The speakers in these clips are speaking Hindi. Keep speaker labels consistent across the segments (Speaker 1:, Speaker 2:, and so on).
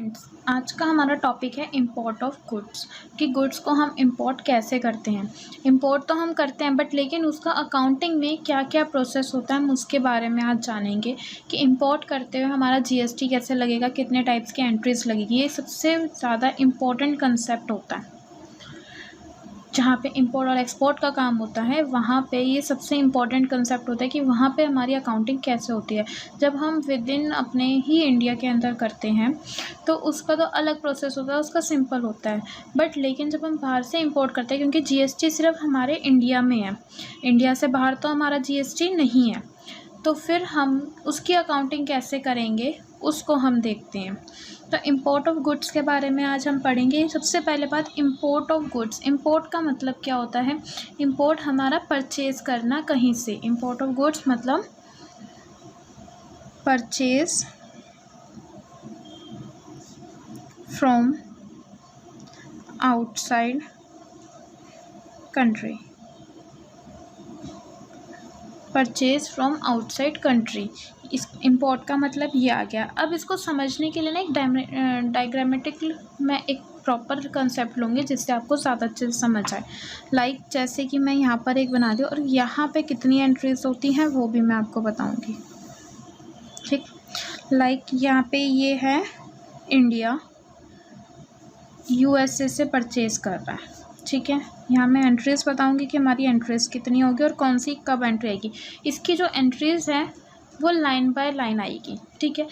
Speaker 1: फ्रेंड्स, आज का हमारा टॉपिक है इंपोर्ट ऑफ गुड्स कि गुड्स को हम इंपोर्ट कैसे करते हैं। इंपोर्ट तो हम करते हैं बट लेकिन उसका अकाउंटिंग में क्या क्या प्रोसेस होता है हम उसके बारे में आज जानेंगे कि इंपोर्ट करते हुए हमारा जीएसटी कैसे लगेगा, कितने टाइप्स की एंट्रीज लगेगी। ये सबसे ज़्यादा इम्पोर्टेंट कंसेप्ट होता है। जहाँ पे इंपोर्ट और एक्सपोर्ट का काम होता है वहाँ पे ये सबसे इम्पॉर्टेंट कंसेप्ट होता है कि वहाँ पे हमारी अकाउंटिंग कैसे होती है। जब हम विद इन अपने ही इंडिया के अंदर करते हैं तो उसका तो अलग प्रोसेस होता है, उसका सिंपल होता है। बट लेकिन जब हम बाहर से इंपोर्ट करते हैं, क्योंकि जीएसटी सिर्फ हमारे इंडिया में है, इंडिया से बाहर तो हमारा जीएसटी नहीं है, तो फिर हम उसकी अकाउंटिंग कैसे करेंगे उसको हम देखते हैं। तो इंपोर्ट ऑफ गुड्स के बारे में आज हम पढ़ेंगे। सबसे पहले बात, इंपोर्ट ऑफ गुड्स। इंपोर्ट का मतलब क्या होता है? इंपोर्ट हमारा परचेज करना कहीं से। इंपोर्ट ऑफ गुड्स मतलब purchase from outside country. Purchase from outside country, इस इंपोर्ट का मतलब ये आ गया। अब इसको समझने के लिए ना एक डायग्रामेटिक मैं एक प्रॉपर कंसेप्ट लूँगी जिससे आपको ज़्यादा अच्छे से समझ आए। लाइक जैसे कि मैं यहाँ पर एक बना दूँ और यहाँ पे कितनी एंट्रीज होती हैं वो भी मैं आपको बताऊँगी। ठीक, लाइक यहाँ पे ये है इंडिया यूएसए से परचेज़ कर रहा है। ठीक है, यहाँ मैं एंट्रीज़ बताऊंगी कि हमारी एंट्रीज़ कितनी होगी और कौन सी कब एंट्री आएगी। इसकी जो एंट्रीज़ है वो लाइन बाय लाइन आएगी। ठीक है,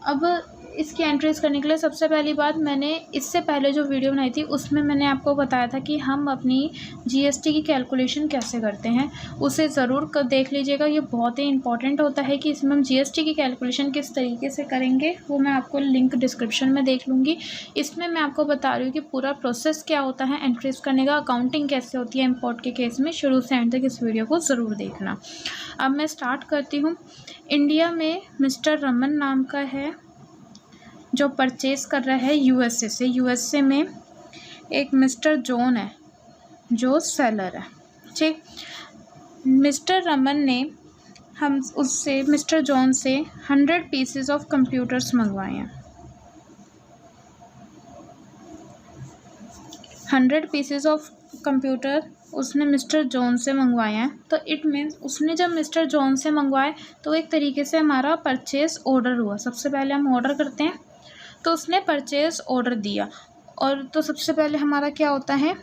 Speaker 1: अब इसकी एंट्रीज़ करने के लिए सबसे पहली बात, मैंने इससे पहले जो वीडियो बनाई थी उसमें मैंने आपको बताया था कि हम अपनी जीएसटी की कैलकुलेशन कैसे करते हैं, उसे ज़रूर देख लीजिएगा। ये बहुत ही इंपॉर्टेंट होता है कि इसमें हम जीएसटी की कैलकुलेशन किस तरीके से करेंगे, वो मैं आपको लिंक डिस्क्रिप्शन में देख लूँगी। इसमें मैं आपको बता रही हूँ कि पूरा प्रोसेस क्या होता है एंट्रीज़ करने का, अकाउंटिंग कैसे होती है इंपोर्ट के केस में। शुरू से एंड तक इस वीडियो को ज़रूर देखना। अब मैं स्टार्ट करती हूँ। इंडिया में मिस्टर रमन नाम का है जो परचेज़ कर रहा है यूएसए से। यूएसए में एक मिस्टर जॉन है जो सेलर है। ठीक, मिस्टर रमन ने मिस्टर जॉन से 100 पीसेस ऑफ कंप्यूटर्स मंगवाए हैं। 100 पीसेस ऑफ कंप्यूटर उसने मिस्टर जॉन से मंगवाए हैं। तो इट मीन्स उसने जब मिस्टर जॉन से मंगवाए तो एक तरीके से हमारा परचेज़ ऑर्डर हुआ। सबसे पहले हम ऑर्डर करते हैं तो उसने परचेज़ ऑर्डर दिया। और तो सबसे पहले हमारा क्या होता है?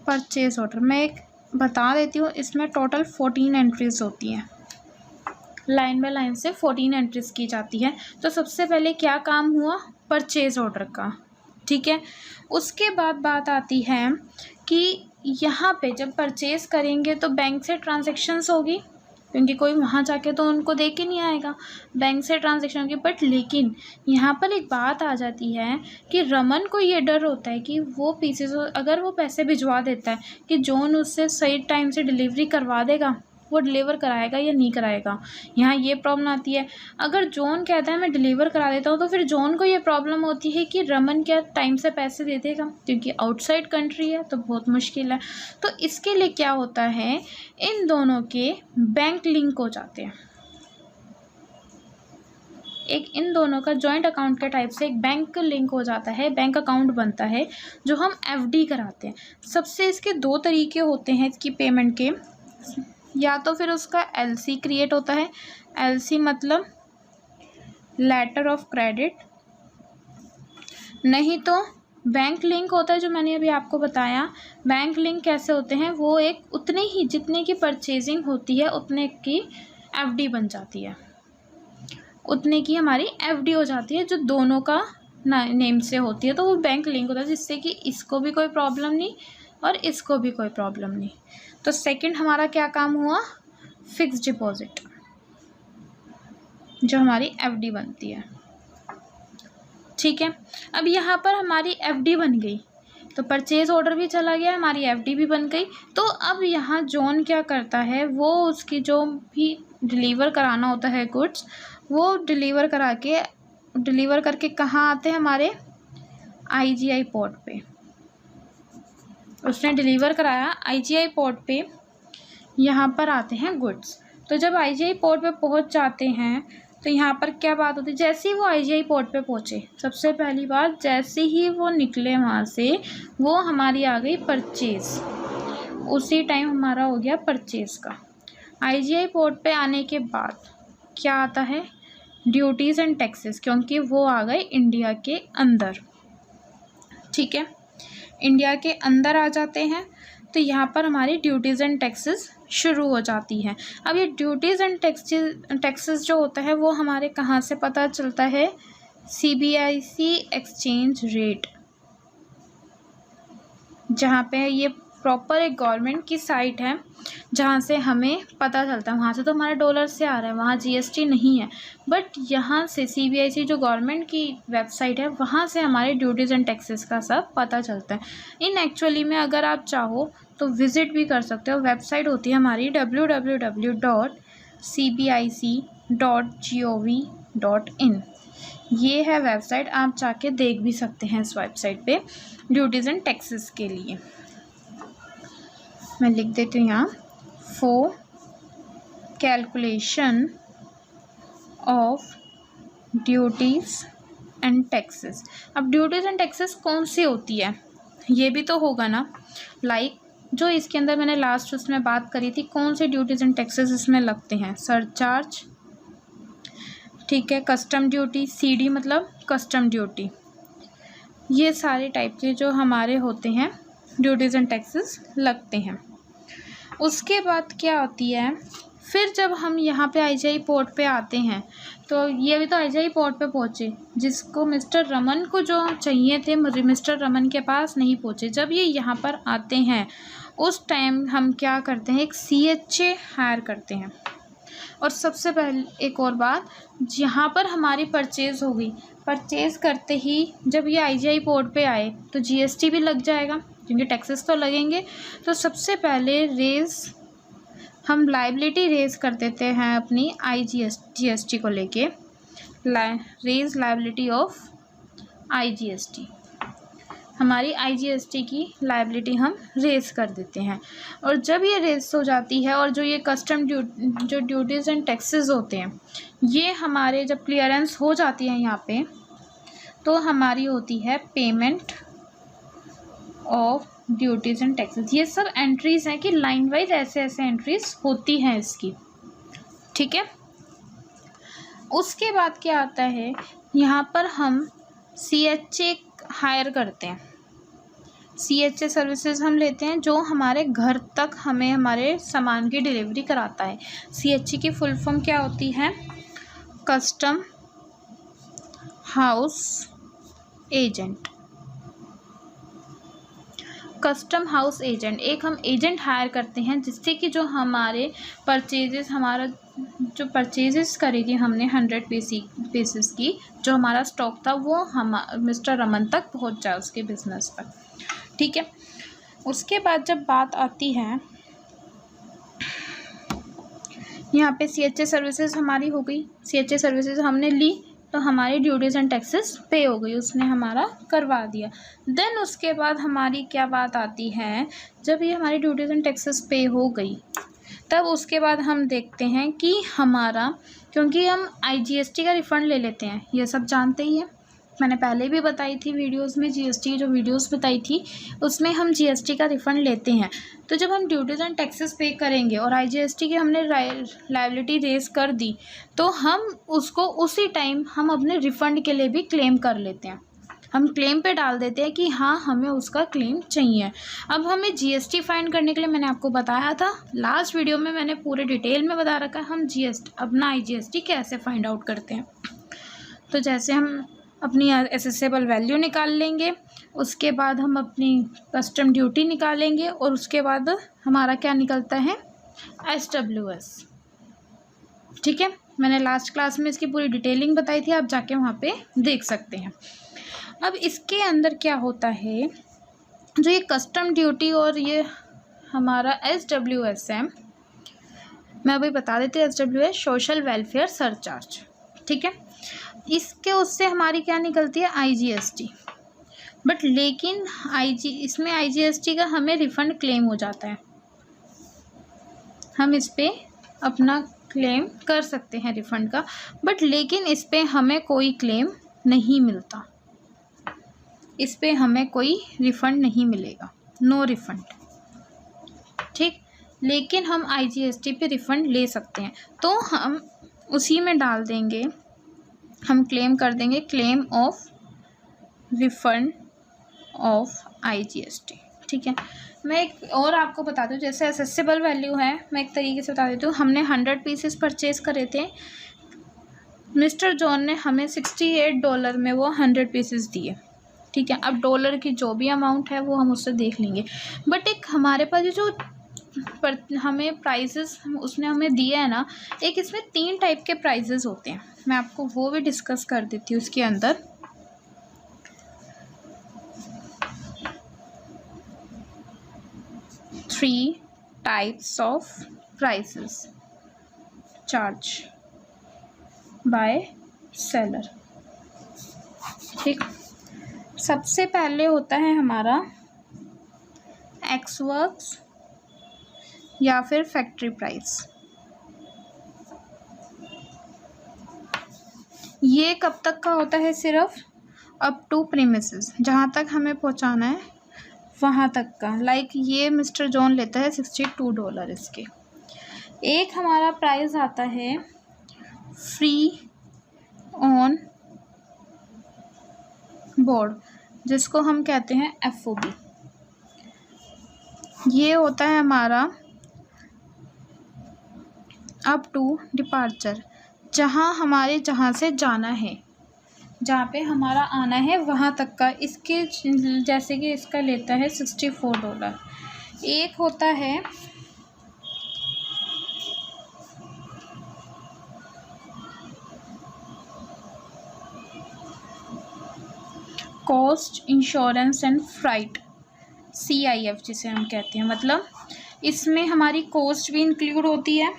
Speaker 1: Purchase order. मैं एक बता देती हूँ, इसमें टोटल 14 एंट्रीज़ होती हैं। लाइन बाय लाइन से 14 एंट्रीज़ की जाती है। तो सबसे पहले क्या काम हुआ? परचेज़ ऑर्डर का। ठीक है, उसके बाद बात आती है कि यहाँ पे जब परचेज़ करेंगे तो बैंक से ट्रांजैक्शंस होगी, क्योंकि कोई वहाँ जाके तो उनको दे के नहीं आएगा, बैंक से ट्रांजैक्शन होगी। बट लेकिन यहाँ पर एक बात आ जाती है कि रमन को ये डर होता है कि वो पीसेस अगर वो पैसे भिजवा देता है कि जॉन उससे सही टाइम से डिलीवरी करवा देगा, वो डिलीवर कराएगा या नहीं कराएगा। यहाँ ये प्रॉब्लम आती है। अगर जॉन कहता है मैं डिलीवर करा देता हूँ तो फिर जॉन को ये प्रॉब्लम होती है कि रमन क्या टाइम से पैसे दे देगा, क्योंकि आउटसाइड कंट्री है तो बहुत मुश्किल है। तो इसके लिए क्या होता है, इन दोनों के बैंक लिंक हो जाते हैं। एक इन दोनों का जॉइंट अकाउंट के टाइप से एक बैंक लिंक हो जाता है, बैंक अकाउंट बनता है जो हम एफडी कराते हैं। सबसे इसके दो तरीके होते हैं इसकी पेमेंट के। या तो फिर उसका एलसी क्रिएट होता है, एलसी मतलब लेटर ऑफ क्रेडिट, नहीं तो बैंक लिंक होता है जो मैंने अभी आपको बताया। बैंक लिंक कैसे होते हैं? वो एक उतने ही जितने की परचेजिंग होती है उतने की एफडी बन जाती है, उतने की हमारी एफडी हो जाती है जो दोनों का नेम से होती है। तो वो बैंक लिंक होता है जिससे कि इसको भी कोई प्रॉब्लम नहीं और इसको भी कोई प्रॉब्लम नहीं। तो सेकंड हमारा क्या काम हुआ? फिक्स डिपॉजिट, जो हमारी एफडी बनती है। ठीक है, अब यहाँ पर हमारी एफडी बन गई तो परचेज ऑर्डर भी चला गया, हमारी एफडी भी बन गई। तो अब यहाँ जॉन क्या करता है, वो उसकी जो भी डिलीवर कराना होता है गुड्स, वो डिलीवर करके कहाँ आते हैं? हमारे आईजीआई पोर्ट पे। उसने डिलीवर कराया आईजीआई पोर्ट पे, यहाँ पर आते हैं गुड्स। तो जब आईजीआई पोर्ट पे पहुँच जाते हैं तो यहाँ पर क्या बात होती है, जैसे ही वो आईजीआई पोर्ट पे पहुँचे, सबसे पहली बात जैसे ही वो निकले वहाँ से, वो हमारी आ गई परचेज़, उसी टाइम हमारा हो गया परचेज़ का। आईजीआई पोर्ट पे आने के बाद क्या आता है, ड्यूटीज़ एंड टैक्सेस, क्योंकि वो आ गए इंडिया के अंदर। ठीक है, इंडिया के अंदर आ जाते हैं तो यहाँ पर हमारी ड्यूटीज़ एंड टैक्सेस शुरू हो जाती हैं। अब ये ड्यूटीज़ एंड टैक्सेस जो होता है वो हमारे कहाँ से पता चलता है, सीबीआईसी एक्सचेंज रेट, जहाँ पे ये प्रॉपर एक गवर्नमेंट की साइट है जहाँ से हमें पता चलता है। वहाँ से तो हमारे डॉलर से आ रहा है, वहाँ जीएसटी नहीं है, बट यहाँ से सीबीआईसी जो गवर्नमेंट की वेबसाइट है वहाँ से हमारे ड्यूटीज़ एंड टैक्सेस का सब पता चलता है। इन एक्चुअली में अगर आप चाहो तो विज़िट भी कर सकते हो, वेबसाइट होती है हमारी www.cbic.gov.in। ये है वेबसाइट, आप जाके देख भी सकते हैं इस वेबसाइट पे ड्यूटीज़ एंड टैक्सेस के लिए। मैं लिख देती हूँ यहाँ, for calculation of duties and taxes. अब ड्यूटीज़ एंड टैक्सेस कौन सी होती है, ये भी तो होगा ना, लाइक जो इसके अंदर मैंने लास्ट उसमें बात करी थी, कौन से ड्यूटीज़ एंड टैक्सेस इसमें लगते हैं, सरचार्ज, ठीक है, कस्टम ड्यूटी, सीडी मतलब कस्टम ड्यूटी, ये सारे टाइप के जो हमारे होते हैं ड्यूटीज़ एंड टैक्सेस लगते हैं। उसके बाद क्या होती है, फिर जब हम यहाँ पे आईजीआई पोर्ट पे आते हैं, तो ये भी तो आईजीआई पोर्ट पे पहुँचे, जिसको मिस्टर रमन को जो चाहिए थे मिस्टर रमन के पास नहीं पहुँचे। जब ये यहाँ पर आते हैं उस टाइम हम क्या करते हैं, एक सीएचए हायर करते हैं। और सबसे पहले एक और बात, यहाँ पर हमारी परचेज़ हो गई, परचेज़ करते ही जब ये आईजीआई पोर्ट पे आए तो जीएसटी भी लग जाएगा, क्योंकि टैक्सेस तो लगेंगे। तो सबसे पहले हम लाइबिलिटी रेज कर देते हैं अपनी जीएसटी को लेके, रेज लाइबिलिटी ऑफ आईजीएसटी, हमारी आईजीएसटी की लाइबिलिटी हम रेज कर देते हैं। और जब ये रेज हो जाती है और जो ये कस्टम जो ड्यूटीज़ एंड टैक्सेस होते हैं, ये हमारे जब क्लियरेंस हो जाती है यहाँ पे, तो हमारी होती है payment of duties and taxes. ये सब एंट्रीज़ हैं कि लाइन वाइज ऐसे ऐसे एंट्रीज़ होती हैं इसकी, ठीक है। उसके बाद क्या आता है, यहाँ पर हम सीएचए हायर करते हैं, सीएचए सर्विसेज हम लेते हैं जो हमारे घर तक हमें हमारे सामान की डिलीवरी कराता है। सीएचए की फुल फॉर्म क्या होती है, custom house agent. Custom house agent, एक हम एजेंट हायर करते हैं जिससे कि जो हमारे परचेजेस, हमारा जो परचेजेस करेगी हमने 100 पीसेस की, जो हमारा स्टॉक था वो हम मिस्टर रमन तक पहुंच जाए उसके बिजनेस तक, ठीक है। उसके बाद जब बात आती है यहाँ पे सीएचए सर्विसेज हमारी हो गई, सीएचए सर्विसेज हमने ली तो हमारी ड्यूटीज़ एंड टैक्सेस पे हो गई, उसने हमारा करवा दिया। देन उसके बाद हमारी क्या बात आती है, जब ये हमारी ड्यूटीज़ एंड टैक्सेस पे हो गई तब उसके बाद हम देखते हैं कि हमारा, क्योंकि हम आईजीएसटी का रिफ़ंड ले लेते हैं, ये सब जानते ही हैं, मैंने पहले भी बताई थी वीडियोस में, जीएसटी की जो वीडियोस बताई थी उसमें हम जीएसटी का रिफ़ंड लेते हैं। तो जब हम ड्यूटीज़ एंड टैक्सेस पे करेंगे और आईजीएसटी की हमने लायबिलिटी रेज कर दी, तो हम उसको उसी टाइम हम अपने रिफ़ंड के लिए भी क्लेम कर लेते हैं, हम क्लेम पे डाल देते हैं कि हाँ हमें उसका क्लेम चाहिए। अब हमें जीएसटी फाइंड करने के लिए मैंने आपको बताया था लास्ट वीडियो में, मैंने पूरे डिटेल में बता रखा है हम अपना आईजीएसटी कैसे फाइंड आउट करते हैं। तो जैसे हम अपनी एसेसेबल वैल्यू निकाल लेंगे, उसके बाद हम अपनी कस्टम ड्यूटी निकालेंगे और उसके बाद हमारा क्या निकलता है, SWS, ठीक है। मैंने लास्ट क्लास में इसकी पूरी डिटेलिंग बताई थी, आप जाके वहाँ पे देख सकते हैं। अब इसके अंदर क्या होता है, जो ये कस्टम ड्यूटी और ये हमारा SWS है, मैं अभी बता देती हूँ, SWS सोशल वेलफेयर सरचार्ज, ठीक है। इसके उससे हमारी क्या निकलती है, आईजीएसटी, बट लेकिन इसमें आईजीएसटी का हमें रिफ़ंड क्लेम हो जाता है, हम इस पर अपना क्लेम कर सकते हैं रिफ़ंड का, बट लेकिन इस पे हमें कोई क्लेम नहीं मिलता, इस पे हमें कोई रिफ़ंड नहीं मिलेगा, नो रिफ़ंड। ठीक, लेकिन हम IGST पे रिफ़ंड ले सकते हैं, तो हम उसी में डाल देंगे, हम क्लेम कर देंगे claim of refund of IGST। ठीक है, मैं एक और आपको बता दूं, जैसे एसेसिबल वैल्यू है, मैं एक तरीके से बता देती हूँ। हमने 100 पीसेस परचेज़ करे थे, मिस्टर जॉन ने हमें $68 में वो 100 पीसेस दिए। ठीक है, अब डॉलर की जो भी अमाउंट है वो हम उससे देख लेंगे, बट एक हमारे पास ये जो हमें प्राइजेस उसने हमें दिया है ना, एक इसमें 3 टाइप के प्राइजेस होते हैं, मैं आपको वो भी डिस्कस कर देती हूँ उसके अंदर। Three types of prices charge by seller. ठीक, सबसे पहले होता है हमारा एक्स वर्क्स या फिर फैक्ट्री प्राइस। ये कब तक का होता है? सिर्फ अप टू प्रीमिसेस, जहाँ तक हमें पहुँचाना है वहाँ तक का। लाइक ये मिस्टर जॉन लेता है $62 इसके। एक हमारा प्राइस आता है फ्री ऑन बोर्ड, जिसको हम कहते हैं FOB। ये होता है हमारा अप टू डिपार्चर, जहाँ से जाना है, जहाँ पे हमारा आना है वहाँ तक का। इसके जैसे कि इसका लेता है $64। एक होता है cost insurance and freight, CIF जिसे हम कहते हैं। मतलब इसमें हमारी कॉस्ट भी इंक्लूड होती है।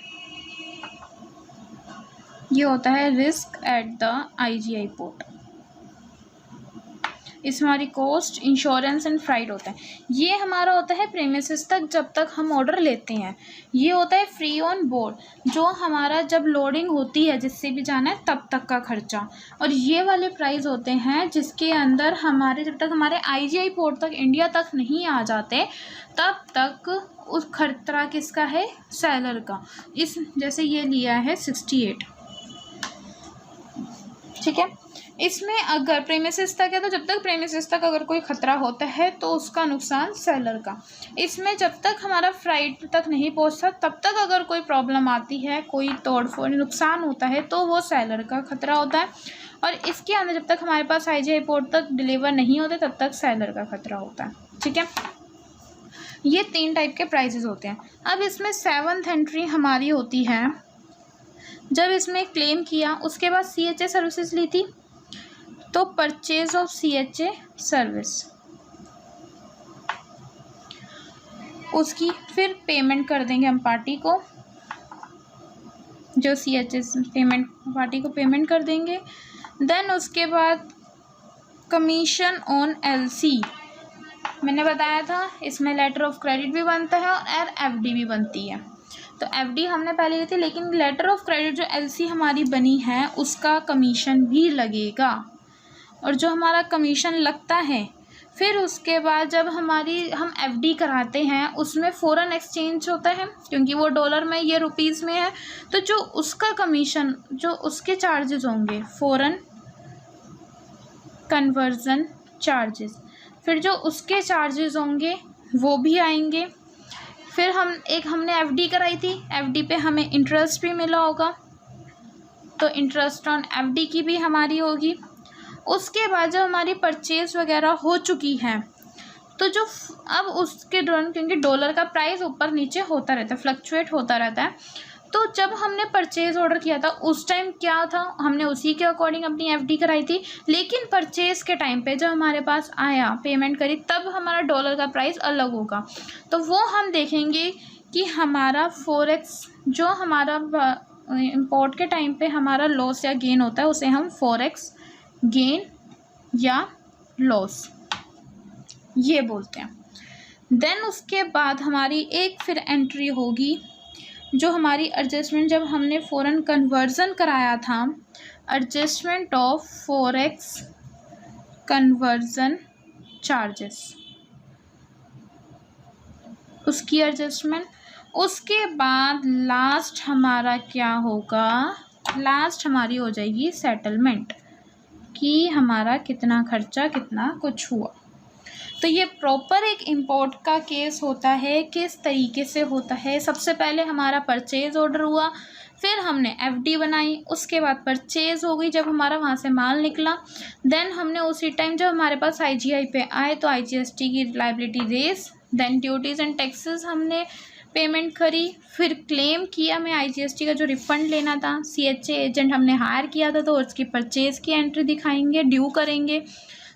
Speaker 1: ये होता है risk at the IGI port, इसमें हमारी कॉस्ट इंश्योरेंस एंड फ्राइट होता है। ये हमारा होता है प्रीमिसेस तक, जब तक हम ऑर्डर लेते हैं। ये होता है फ्री ऑन बोर्ड, जो हमारा जब लोडिंग होती है जिससे भी जाना है तब तक का खर्चा। और ये वाले प्राइस होते हैं जिसके अंदर हमारे जब तक हमारे IGI पोर्ट तक, इंडिया तक नहीं आ जाते, तब तक उस खतरा किसका है? सेलर का। इस जैसे ये लिया है 68। ठीक है, इसमें अगर प्रीमिसेस तक है तो जब तक प्रीमिसेस तक अगर कोई खतरा होता है तो उसका नुकसान सेलर का। इसमें जब तक हमारा फ्राइट तक नहीं पहुंचता तब तक अगर कोई प्रॉब्लम आती है, कोई तोड़फोड़ नुकसान होता है, तो वो सेलर का खतरा होता है। और इसके अंदर जब तक हमारे पास IGI पोर्ट तक डिलीवर नहीं होते तब तक सेलर का खतरा होता है। ठीक है, ये 3 टाइप के प्राइजेस होते हैं। अब इसमें 7th एंट्री हमारी होती है, जब इसमें क्लेम किया उसके बाद CHA सर्विसेज ली थी, तो परचेज ऑफ CHA सर्विस, उसकी फिर पेमेंट कर देंगे हम पार्टी को, जो CHA पेमेंट पार्टी को पेमेंट कर देंगे। देन उसके बाद कमीशन ऑन LC, मैंने बताया था इसमें लेटर ऑफ क्रेडिट भी बनता है और FD भी बनती है। तो FD हमने पहले ली थी, लेकिन लेटर ऑफ क्रेडिट जो LC हमारी बनी है उसका कमीशन भी लगेगा। और जो हमारा कमीशन लगता है, फिर उसके बाद जब हम FD कराते हैं उसमें फ़ॉरेन एक्सचेंज होता है, क्योंकि वो डॉलर में, ये रुपीज़ में है, तो जो उसका कमीशन, जो उसके चार्जेस होंगे, फ़ॉरेन कन्वर्जन चार्जेस, फिर जो उसके चार्जेस होंगे वो भी आएंगे। फिर हमने FD कराई थी, FD पे हमें इंटरेस्ट भी मिला होगा, तो इंटरेस्ट ऑन FD की भी हमारी होगी। उसके बाद जब हमारी परचेज़ वगैरह हो चुकी है, तो जो अब उसके दौरान, क्योंकि डॉलर का प्राइस ऊपर नीचे होता रहता है, फ्लक्चुएट होता रहता है, तो जब हमने परचेज़ ऑर्डर किया था उस टाइम क्या था, हमने उसी के अकॉर्डिंग अपनी FD कराई थी। लेकिन परचेज़ के टाइम पे जब हमारे पास आया, पेमेंट करी, तब हमारा डॉलर का प्राइस अलग होगा। तो वो हम देखेंगे कि हमारा फॉरेक्स, जो हमारा इंपोर्ट के टाइम पे हमारा लॉस या गेन होता है, उसे हम फॉरेक्स गेन या लॉस ये बोलते हैं। देन उसके बाद हमारी एक फिर एंट्री होगी जो हमारी एडजस्टमेंट जब हमने फॉरेन कन्वर्जन कराया था, adjustment of forex conversion charges, उसकी एडजस्टमेंट। उसके बाद लास्ट हमारा क्या होगा, लास्ट हमारी हो जाएगी सेटलमेंट कि हमारा कितना खर्चा कितना कुछ हुआ। तो ये प्रॉपर एक इम्पोर्ट का केस होता है, किस तरीके से होता है। सबसे पहले हमारा परचेज ऑर्डर हुआ, फिर हमने एफडी बनाई, उसके बाद परचेज हो गई जब हमारा वहाँ से माल निकला। देन हमने उसी टाइम जब हमारे पास आईजीआई पे आए तो आईजीएसटी की liability raise, then duties and taxes हमने पेमेंट करी, फिर क्लेम किया मैं आईजीएसटी का जो रिफंड लेना था। सीएचए एजेंट हमने हायर किया था तो उसकी परचेज़ की एंट्री दिखाएंगे, ड्यू करेंगे।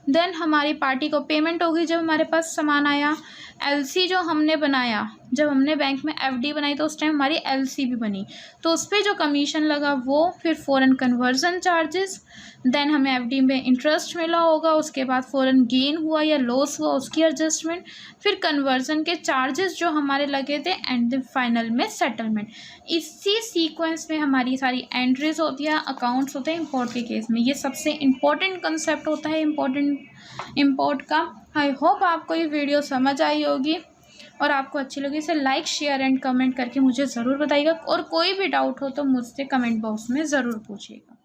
Speaker 1: देन हमारी पार्टी को पेमेंट होगी जब हमारे पास सामान आया। एलसी जो हमने बनाया, जब हमने बैंक में एफडी बनाई तो उस टाइम हमारी एलसी भी बनी, तो उस पर जो कमीशन लगा वो, फिर फॉरेन कन्वर्जन चार्जेस, देन हमें एफडी में इंटरेस्ट मिला होगा, उसके बाद फॉरेन गेन हुआ या लॉस हुआ उसकी एडजस्टमेंट, फिर कन्वर्जन के चार्जेस जो हमारे लगे थे, एंड देन फाइनल में सेटलमेंट। इसी सीक्वेंस में हमारी सारी एंट्रीज होती है, अकाउंट्स होते हैं इम्पोर्ट के केस में। ये सबसे इम्पोर्टेंट कंसेप्ट होता है इम्पोर्ट का। आई होप आपको ये वीडियो समझ आई होगी और आपको अच्छी लगी। इसे लाइक शेयर एंड कमेंट करके मुझे ज़रूर बताइएगा, और कोई भी डाउट हो तो मुझसे कमेंट बॉक्स में ज़रूर पूछिएगा।